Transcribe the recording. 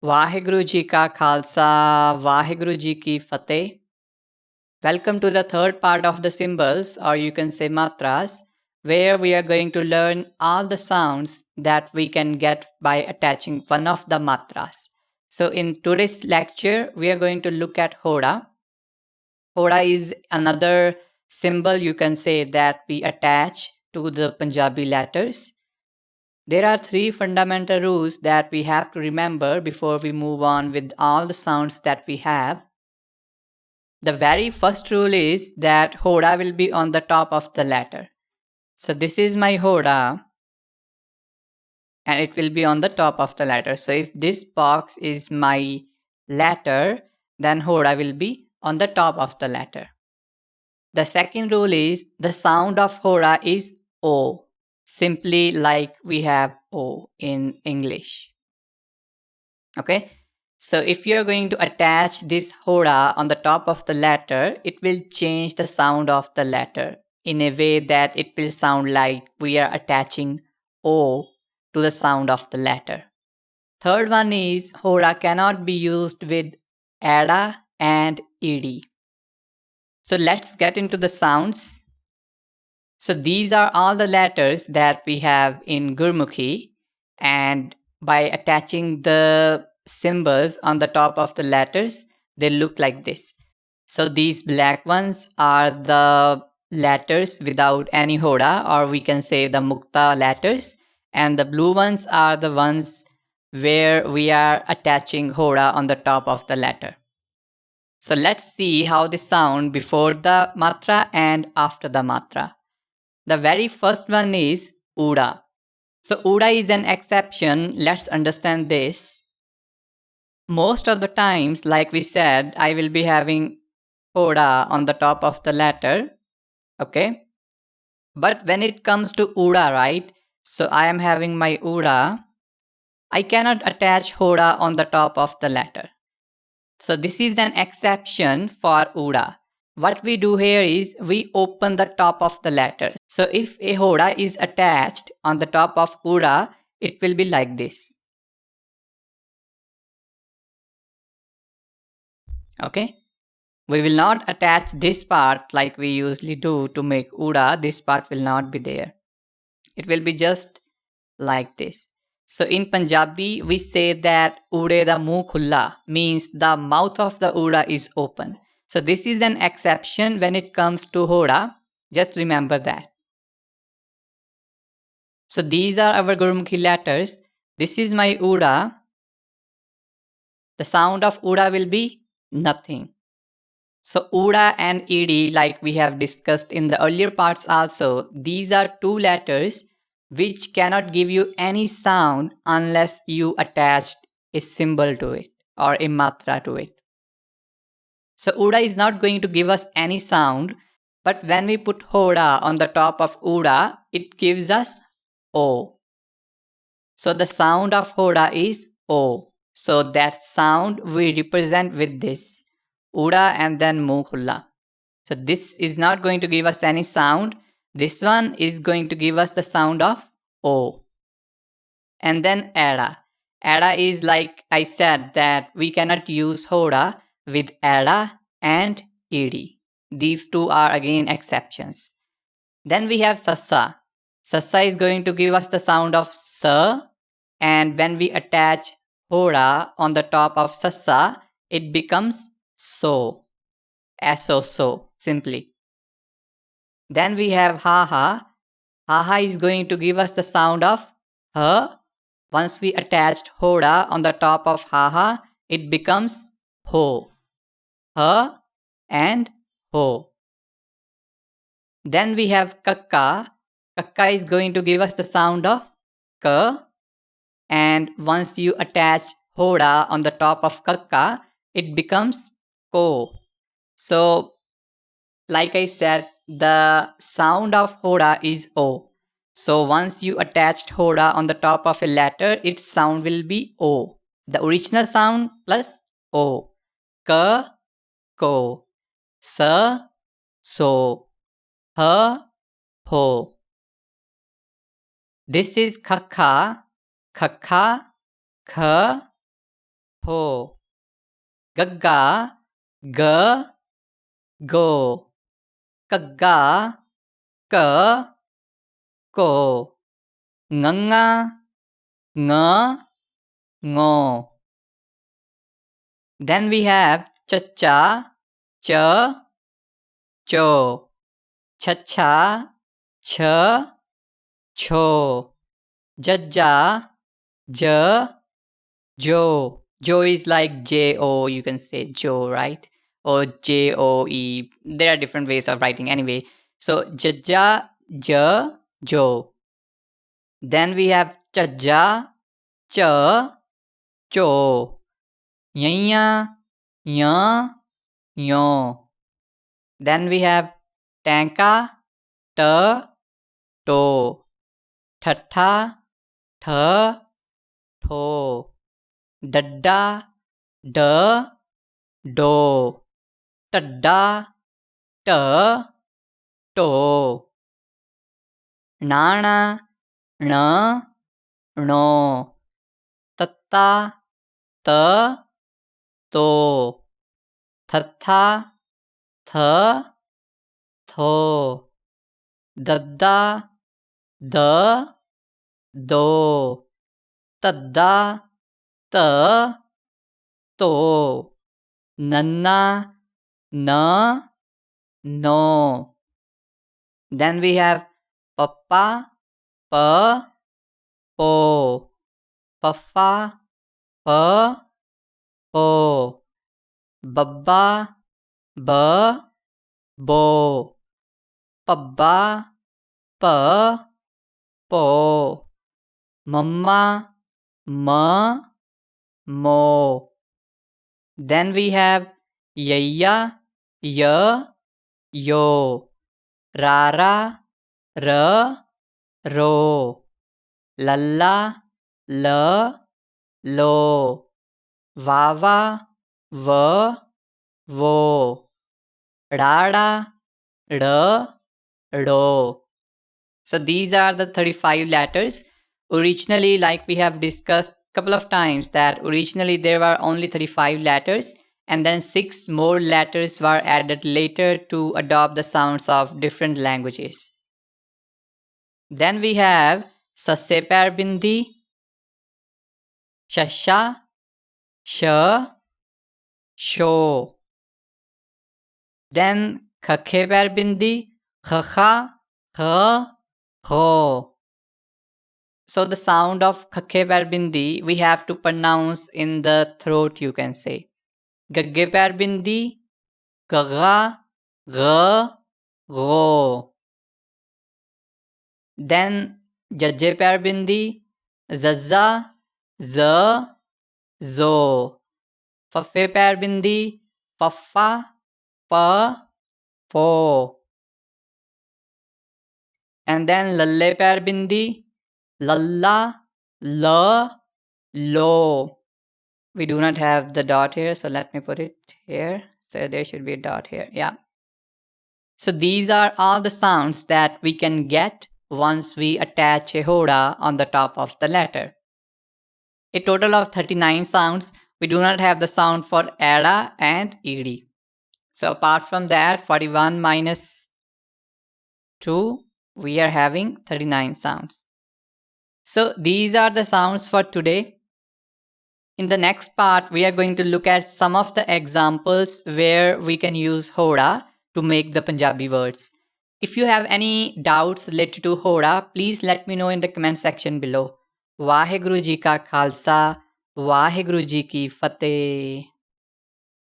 वाहिगुरु जी का खालसा, वाहिगुरु जी की फतेह. Welcome to the third part of the symbols, or you can say matras, where we are going to learn all the sounds that we can get by attaching one of the matras. So, in today's lecture, we are going to look at Hoda. Hoda is another symbol you can say that we attach to the Punjabi letters. There are three fundamental rules that we have to remember before we move on with all the sounds that we have. The very first rule is that Hoda will be on the top of the letter. So this is my Hoda and it will be on the top of the letter. So if this box is my letter, then Hoda will be on the top of the letter. The second rule is the sound of Hoda is O, simply like we have O in English. Okay, so if you're going to attach this Hoda on the top of the letter, it will change the sound of the letter in a way that it will sound like we are attaching O to the sound of the letter. Third one is Hoda cannot be used with Ada and Ed. So let's get into the sounds. So these are all the letters that we have in Gurmukhi, and by attaching the symbols on the top of the letters, they look like this. So these black ones are the letters without any hoda, or we can say the mukta letters, and the blue ones are the ones where we are attaching hoda on the top of the letter. So let's see how they sound before the matra and after the matra. The very first one is Uda. So Uda is an exception. Let's understand this. Most of the times, like we said, I will be having Oda on the top of the letter. Okay. But when it comes to Uda, right? So I am having my Uda. I cannot attach Hoda on the top of the letter. So this is an exception for Uda. What we do here is we open the top of the letter. So if a Hoda is attached on the top of Uda, it will be like this. Okay. We will not attach this part like we usually do to make Uda. This part will not be there. It will be just like this. So in Punjabi, we say that Ude da muh khulla means the mouth of the Uda is open. So this is an exception when it comes to Hoda. Just remember that. So these are our Gurumukhi letters. This is my Uda. The sound of Uda will be nothing. So Uda and Ed, like we have discussed in the earlier parts also, these are two letters which cannot give you any sound unless you attached a symbol to it or a matra to it. So Uda is not going to give us any sound, but when we put Hoda on the top of Uda, it gives us O. So the sound of Hoda is O. So that sound we represent with this Uda and then muh khulla. So this is not going to give us any sound. This one is going to give us the sound of O. And then Ada. Ada is like I said that we cannot use Hoda with Ada and Ed. These two are again exceptions. Then we have Sassa. Sassa is going to give us the sound of Sa, and when we attach Hoda on the top of Sassa, it becomes So. So simply. Then we have haha. Haha is going to give us the sound of ha. Once we attached hoda on the top of haha, it becomes ho. Ha and ho. Then we have kakka. Kakka is going to give us the sound of ka. And once you attach hoda on the top of kakka, it becomes ko. So like I said, the sound of Hoda is O. So once you attached Hoda on the top of a letter, its sound will be O. The original sound plus O. Ka, ko. Sa, so. Ha, ho. This is khakha, khakha, kha, pho. Gagga, ga, go. Kagga, ka, ko. Nganga, nga, ngo. Then we have cha-cha, cha, cho. Cha-cha, cha, cho. Jajja, ja, jo. Jo is like J-O, you can say Jo, right? Or J-O-E. There are different ways of writing anyway. So Jajja, ja, jo. Then we have Chajja, cha, cho. Yanya, ya, yo. Then we have Tanka, ta, to. Thatha, tha, tho. Dadda, da, do. Tadda, ta, to. Nana, na, no. Tatta, ta, to. Thatha, tha, tho. Dadda, da, do. Tadda, ta, to. Nanna, na, no. Then we have Papa, pa, po. Puffa, pa, po. Babba, ba, bo. Pabba, pa, po. Mamma, ma, mo. Then we have Yaya, ya, yo. Rara, ra, ro. Lalla, la, lo. Vava, va, wo. Rada, ra, ro. So these are the 35 letters. Originally, like we have discussed couple of times, that originally there were only 35 letters, and then 6 more letters were added later to adopt the sounds of different languages. Then we have Sasse Pair Bindi, Shasha, Sha, Sho. Then Khakhe Pair Bindi, Khakha, Kha, Kho. So the sound of Khakhe Pair Bindi we have to pronounce in the throat, you can say. Gagge Pair Bindi, Gaga, Ga, Go. Then Jajje Pair Bindi, Zazza, Z, Zo. Faffe Pair Bindi, Faffa, Pa, Po. And then Lalle Pair Bindi, Lalla, La, Lo. We do not have the dot here, so let me put it here. So there should be a dot here. Yeah. So these are all the sounds that we can get once we attach a hoda on the top of the letter. A total of 39 sounds. We do not have the sound for ada and ed. So apart from that, 41 minus 2, we are having 39 sounds. So these are the sounds for today. In the next part, we are going to look at some of the examples where we can use hoda to make the Punjabi words. If you have any doubts related to hoda, please let me know in the comment section below. Waheguru Ji Ka Khalsa, Waheguru Ji Ki Fateh.